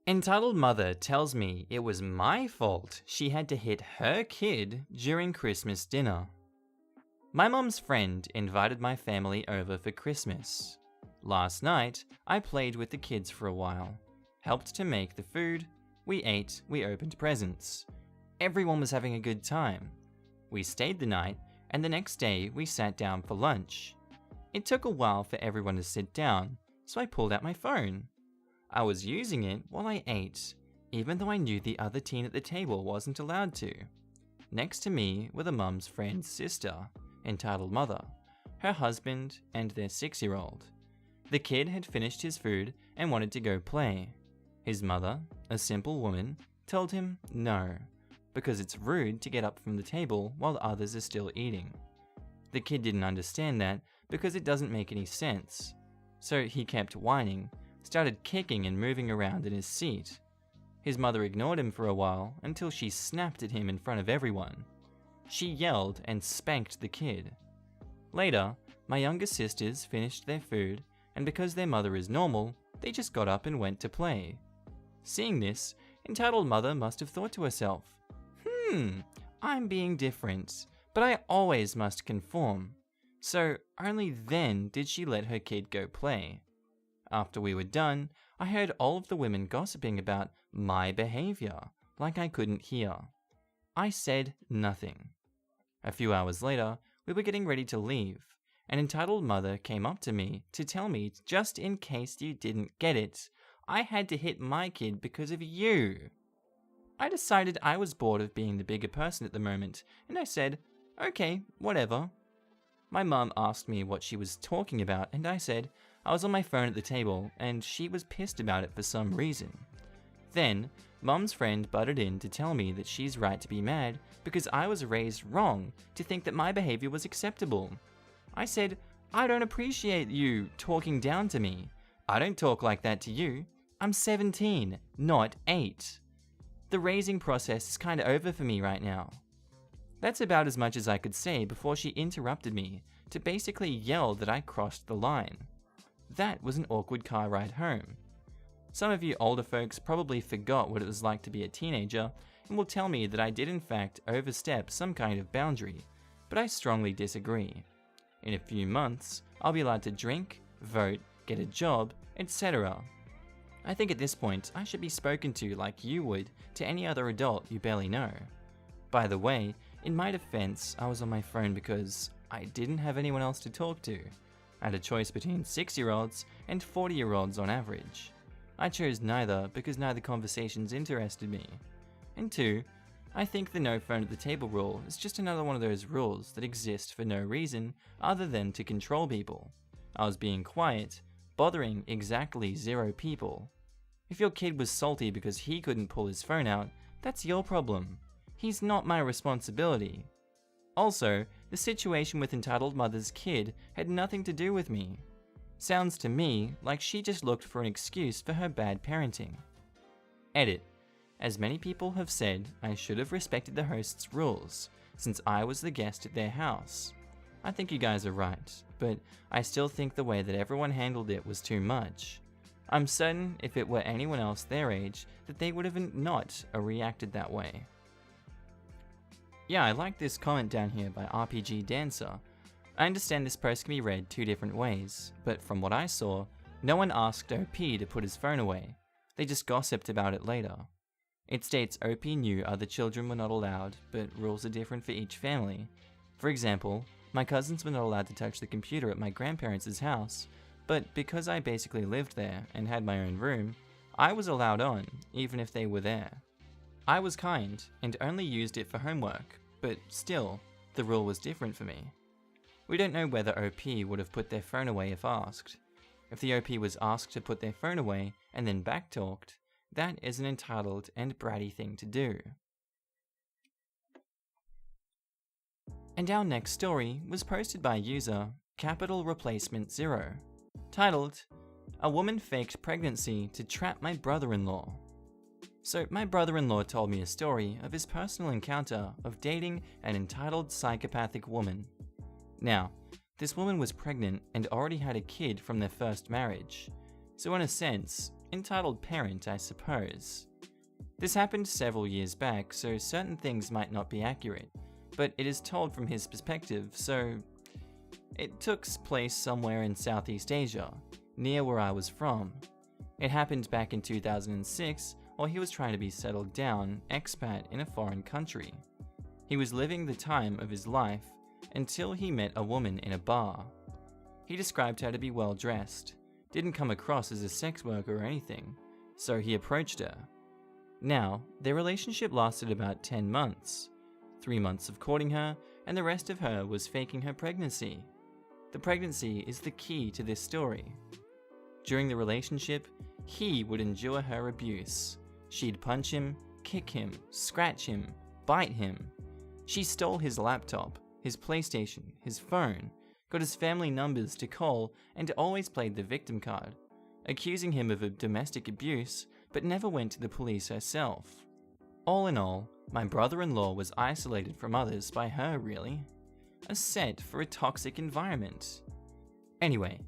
Entitled mother tells me it was my fault she had to hit her kid during Christmas dinner. My mum's friend invited my family over for Christmas. Last night, I played with the kids for a while, helped to make the food, we ate, we opened presents. Everyone was having a good time. We stayed the night, and the next day we sat down for lunch. It took a while for everyone to sit down, so I pulled out my phone. I was using it while I ate, even though I knew the other teen at the table wasn't allowed to. Next to me were the mum's friend's sister, entitled mother, her husband, and their 6-year-old. The kid had finished his food and wanted to go play. His mother, a simple woman, told him no, because it's rude to get up from the table while others are still eating. The kid didn't understand that because it doesn't make any sense, so he kept whining, started kicking and moving around in his seat. His mother ignored him for a while until she snapped at him in front of everyone. She yelled and spanked the kid. Later, my younger sisters finished their food, and because their mother is normal, they just got up and went to play. Seeing this, entitled mother must have thought to herself, I'm being different, but I always must conform. So only then did she let her kid go play. After we were done, I heard all of the women gossiping about my behavior, like I couldn't hear. I said nothing. A few hours later, we were getting ready to leave. An entitled mother came up to me to tell me, just in case you didn't get it, I had to hit my kid because of you. I decided I was bored of being the bigger person at the moment, and I said, okay, whatever. My mum asked me what she was talking about, and I said I was on my phone at the table, and she was pissed about it for some reason. Then, Mum's friend butted in to tell me that she's right to be mad because I was raised wrong to think that my behavior was acceptable. I said, I don't appreciate you talking down to me. I don't talk like that to you. I'm 17, not 8. The raising process is kinda over for me right now. That's about as much as I could say before she interrupted me to basically yell that I crossed the line. That was an awkward car ride home. Some of you older folks probably forgot what it was like to be a teenager and will tell me that I did in fact overstep some kind of boundary, but I strongly disagree. In a few months, I'll be allowed to drink, vote, get a job, etc. I think at this point I should be spoken to like you would to any other adult you barely know. By the way, in my defense, I was on my phone because I didn't have anyone else to talk to. I had a choice between 6-year-olds and 40-year-olds on average. I chose neither because neither conversations interested me. And 2, I think the no phone at the table rule is just another one of those rules that exist for no reason other than to control people. I was being quiet, bothering exactly 0 people. If your kid was salty because he couldn't pull his phone out, that's your problem. He's not my responsibility. Also, the situation with entitled mother's kid had nothing to do with me. Sounds to me like she just looked for an excuse for her bad parenting. Edit. As many people have said, I should have respected the host's rules, since I was the guest at their house. I think you guys are right, but I still think the way that everyone handled it was too much. I'm certain if it were anyone else their age, that they would have not reacted that way. Yeah, I like this comment down here by RPG Dancer. I understand this post can be read 2 different ways, but from what I saw, no one asked OP to put his phone away. They just gossiped about it later. It states OP knew other children were not allowed, but rules are different for each family. For example, my cousins were not allowed to touch the computer at my grandparents' house, but because I basically lived there and had my own room, I was allowed on, even if they were there. I was kind and only used it for homework, but still, the rule was different for me. We don't know whether OP would have put their phone away if asked. If the OP was asked to put their phone away and then backtalked, that is an entitled and bratty thing to do. And our next story was posted by user Capital Replacement 0, titled, "A woman faked pregnancy to trap my brother-in-law." So my brother-in-law told me a story of his personal encounter of dating an entitled psychopathic woman. Now, this woman was pregnant and already had a kid from their first marriage, so in a sense, entitled parent, I suppose. This happened several years back, so certain things might not be accurate, but it is told from his perspective, so it took place somewhere in Southeast Asia, near where I was from. It happened back in 2006 while he was trying to be settled down, expat in a foreign country. He was living the time of his life until he met a woman in a bar. He described her to be well dressed, didn't come across as a sex worker or anything, so he approached her. Now, their relationship lasted about 10 months. 3 months of courting her, and the rest of her was faking her pregnancy. The pregnancy is the key to this story. During the relationship, he would endure her abuse. She'd punch him, kick him, scratch him, bite him. She stole his laptop, his PlayStation, his phone, got his family numbers to call, and always played the victim card, accusing him of domestic abuse, but never went to the police herself. All in all, my brother-in-law was isolated from others by her, really. A set for a toxic environment. Anyway,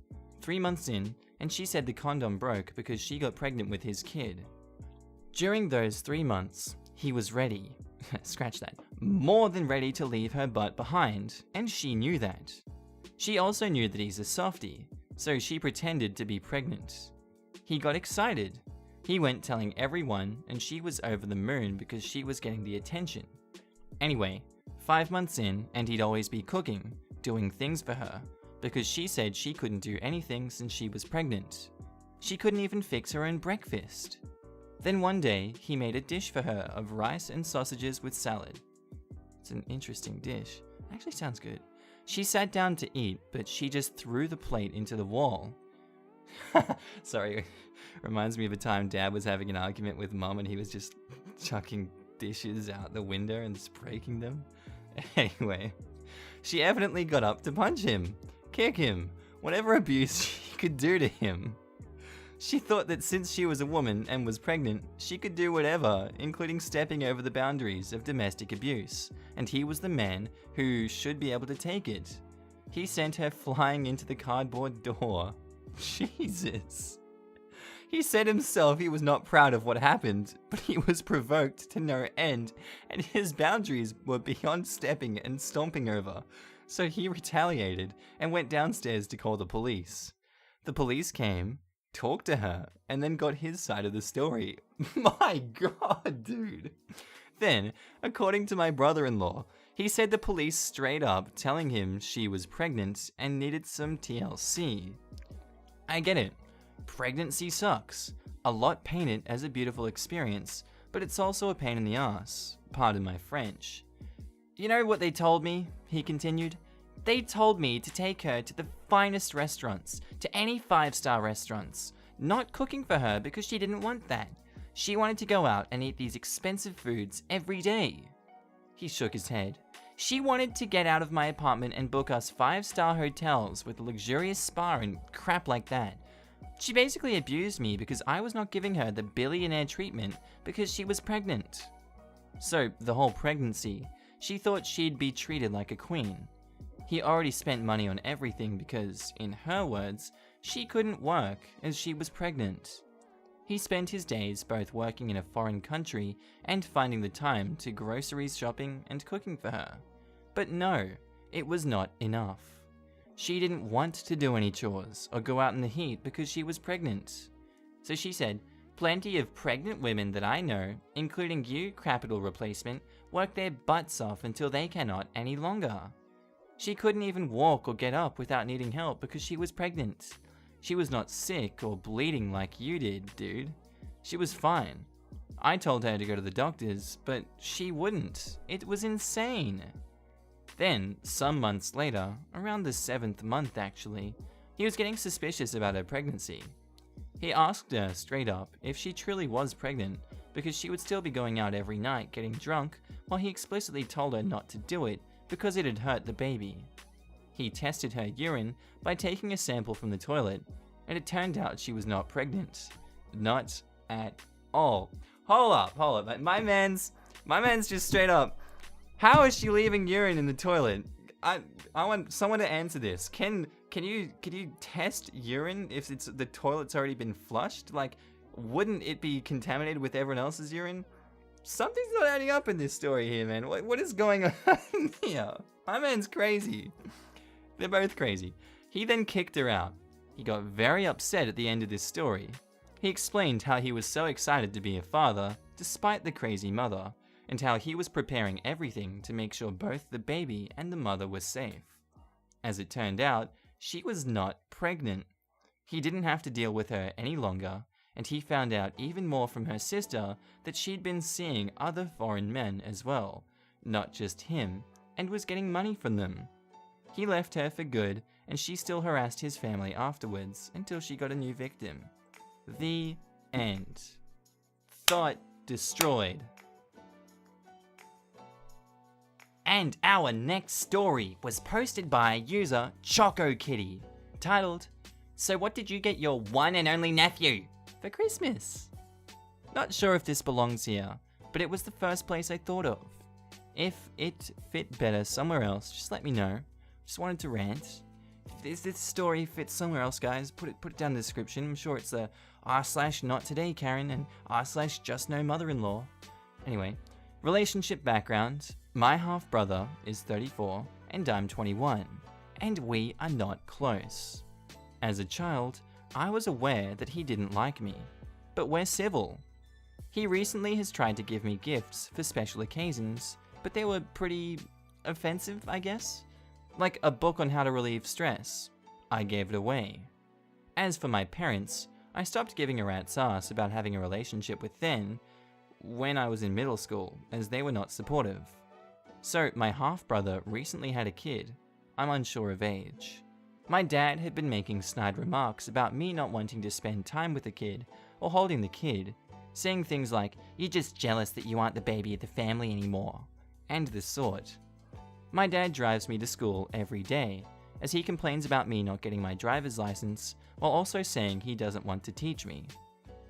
3 months in, and she said the condom broke because she got pregnant with his kid. During those 3 months, he was ready, scratch that, more than ready to leave her butt behind, and she knew that. She also knew that he's a softie, so she pretended to be pregnant. He got excited. He went telling everyone, and she was over the moon because she was getting the attention. Anyway, 5 months in, and he'd always be cooking, doing things for her, because she said she couldn't do anything since she was pregnant. She couldn't even fix her own breakfast. Then one day, he made a dish for her of rice and sausages with salad. It's an interesting dish. Actually sounds good. She sat down to eat, but she just threw the plate into the wall. Sorry, reminds me of a time Dad was having an argument with Mum and he was just chucking dishes out the window and just breaking them. Anyway, she evidently got up to punch him, kick him, whatever abuse she could do to him. She thought that since she was a woman and was pregnant, she could do whatever, including stepping over the boundaries of domestic abuse, and he was the man who should be able to take it. He sent her flying into the cardboard door. Jesus. He said himself he was not proud of what happened, but he was provoked to no end, and his boundaries were beyond stepping and stomping over, so he retaliated and went downstairs to call the police. The police came, talked to her, and then got his side of the story. My God, dude. Then, according to my brother-in-law, he said the police straight up telling him she was pregnant and needed some TLC. I get it. Pregnancy sucks. A lot paint it as a beautiful experience, but it's also a pain in the ass. Pardon my French. You know what they told me? He continued. They told me to take her to the finest restaurants, to any 5-star restaurants. Not cooking for her because she didn't want that. She wanted to go out and eat these expensive foods every day. He shook his head. She wanted to get out of my apartment and book us 5-star hotels with a luxurious spa and crap like that. She basically abused me because I was not giving her the billionaire treatment because she was pregnant. So, the whole pregnancy, she thought she'd be treated like a queen. He already spent money on everything because, in her words, she couldn't work as she was pregnant. He spent his days both working in a foreign country and finding the time to groceries shopping and cooking for her. But no, it was not enough. She didn't want to do any chores or go out in the heat because she was pregnant. So she said, plenty of pregnant women that I know, including you, capital replacement, work their butts off until they cannot any longer. She couldn't even walk or get up without needing help because she was pregnant. She was not sick or bleeding like you did, dude. She was fine. I told her to go to the doctors, but she wouldn't. It was insane. Then, some months later, around the 7th month actually, he was getting suspicious about her pregnancy. He asked her straight up if she truly was pregnant because she would still be going out every night getting drunk, while he explicitly told her not to do it because it had hurt the baby. He tested her urine by taking a sample from the toilet, and it turned out she was not pregnant. Not at all. Hold up. My man's just straight up. How is she leaving urine in the toilet? I want someone to answer this. Can you test urine if the toilet's already been flushed? Like, wouldn't it be contaminated with everyone else's urine? Something's not adding up in this story here, man. What is going on here? My man's crazy. They're both crazy. He then kicked her out. He got very upset at the end of this story. He explained how he was so excited to be a father, despite the crazy mother, and how he was preparing everything to make sure both the baby and the mother were safe. As it turned out, she was not pregnant. He didn't have to deal with her any longer, and he found out even more from her sister that she'd been seeing other foreign men as well, not just him, and was getting money from them. He left her for good, and she still harassed his family afterwards until she got a new victim. The end. Thought destroyed. And our next story was posted by user ChocoKitty, titled, "So what did you get your one and only nephew for Christmas?" Not sure if this belongs here, but it was the first place I thought of. If it fit better somewhere else, just let me know. Just wanted to rant. If this story fits somewhere else, guys, put it down in the description. I'm sure it's a r/not-today Karen and r/just-no-mother-in-law. Anyway, relationship background. My half-brother is 34 and I'm 21, and we are not close. As a child, I was aware that he didn't like me, but we're civil. He recently has tried to give me gifts for special occasions, but they were pretty offensive, I guess. Like a book on how to relieve stress. I gave it away. As for my parents, I stopped giving a rat's ass about having a relationship with them when I was in middle school, as they were not supportive. So my half-brother recently had a kid. I'm unsure of age. My dad had been making snide remarks about me not wanting to spend time with the kid or holding the kid, saying things like, "You're just jealous that you aren't the baby of the family anymore," and the sort. My dad drives me to school every day, as he complains about me not getting my driver's license, while also saying he doesn't want to teach me.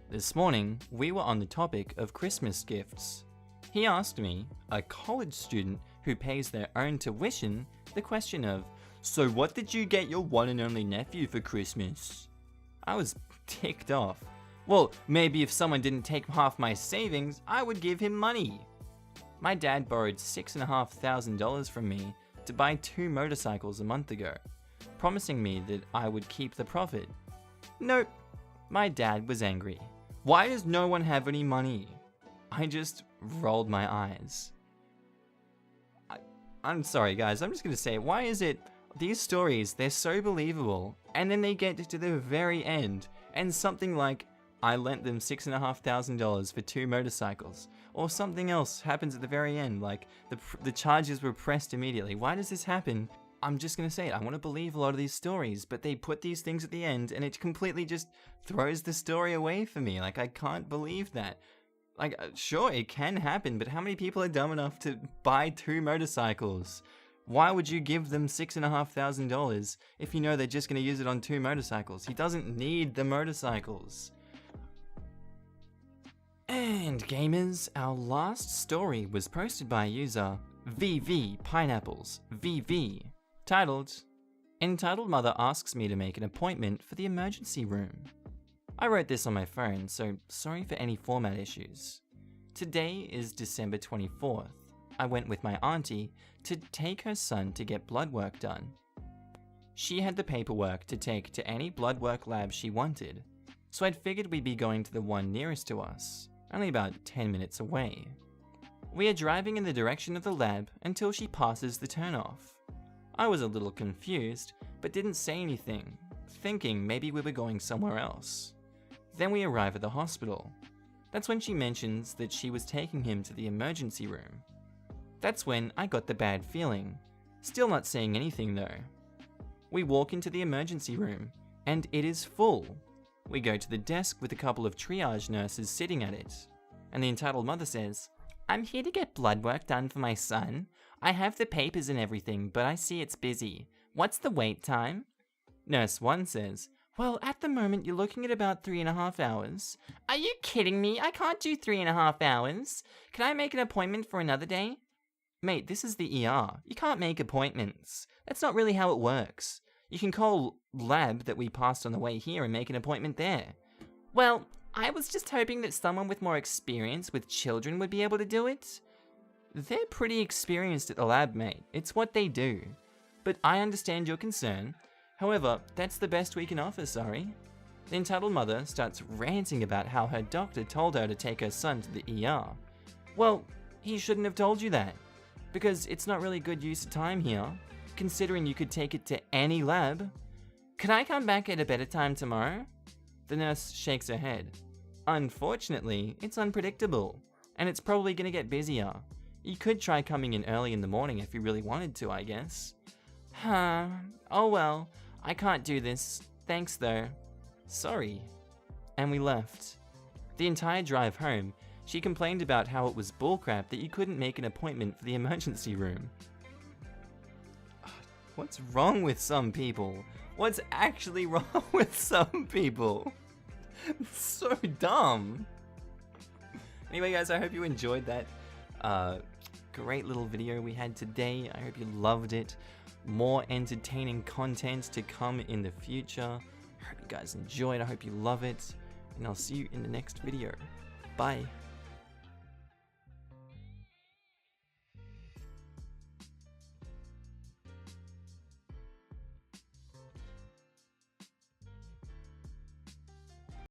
This morning, we were on the topic of Christmas gifts. He asked me, a college student who pays their own tuition, the question of, "So what did you get your one and only nephew for Christmas?" I was ticked off. Well, maybe if someone didn't take half my savings, I would give him money. My dad borrowed $6,500 from me to buy 2 motorcycles a month ago, promising me that I would keep the profit. Nope. My dad was angry. Why does no one have any money? I just rolled my eyes. I'm sorry guys, I'm just gonna say, why is it these stories, they're so believable, and then they get to the very end, and something like, I lent them $6,500 for 2 motorcycles, or something else happens at the very end, like the charges were pressed immediately. Why does this happen? I'm just gonna say it, I want to believe a lot of these stories, but they put these things at the end, and it completely just throws the story away for me. Like, I can't believe that. Like, sure, it can happen, but how many people are dumb enough to buy 2 motorcycles? Why would you give them $6,500 if you know they're just going to use it on 2 motorcycles? He doesn't need the motorcycles. And gamers, our last story was posted by user VV Pineapples VV, titled, "Entitled Mother asks me to make an appointment for the emergency room." I wrote this on my phone, so sorry for any format issues. Today is December 24th. I went with my auntie to take her son to get blood work done. She had the paperwork to take to any blood work lab she wanted, so I'd figured we'd be going to the one nearest to us, only about 10 minutes away. We are driving in the direction of the lab until she passes the turnoff. I was a little confused, but didn't say anything, thinking maybe we were going somewhere else. Then we arrive at the hospital. That's when she mentions that she was taking him to the emergency room. That's when I got the bad feeling, still not saying anything though. We walk into the emergency room, and it is full. We go to the desk with a couple of triage nurses sitting at it, and the entitled mother says, "I'm here to get blood work done for my son. I have the papers and everything, but I see it's busy. What's the wait time?" Nurse 1 says, "Well, at the moment you're looking at about 3.5 hours. Are you kidding me? I can't do 3.5 hours. Can I make an appointment for another day? Mate, this is the ER. You can't make appointments. That's not really how it works. You can call lab that we passed on the way here and make an appointment there." "Well, I was just hoping that someone with more experience with children would be able to do it. They're pretty experienced at the lab, mate. It's what they do. But I understand your concern. However, that's the best we can offer, sorry. The entitled mother starts ranting about how her doctor told her to take her son to the ER. Well, he shouldn't have told you that, because it's not really good use of time here, considering you could take it to any lab. Could I come back at a better time tomorrow? The nurse shakes her head. Unfortunately, it's unpredictable, and it's probably gonna get busier. You could try coming in early in the morning if you really wanted to, I guess. Huh, oh well, I can't do this. Thanks though. Sorry. And we left. The entire drive home, she complained about how it was bullcrap that you couldn't make an appointment for the emergency room. What's wrong with some people? What's actually wrong with some people? It's so dumb. Anyway guys, I hope you enjoyed that great little video we had today. I hope you loved it. More entertaining content to come in the future. I hope you guys enjoyed. I hope you love it. And I'll see you in the next video. Bye.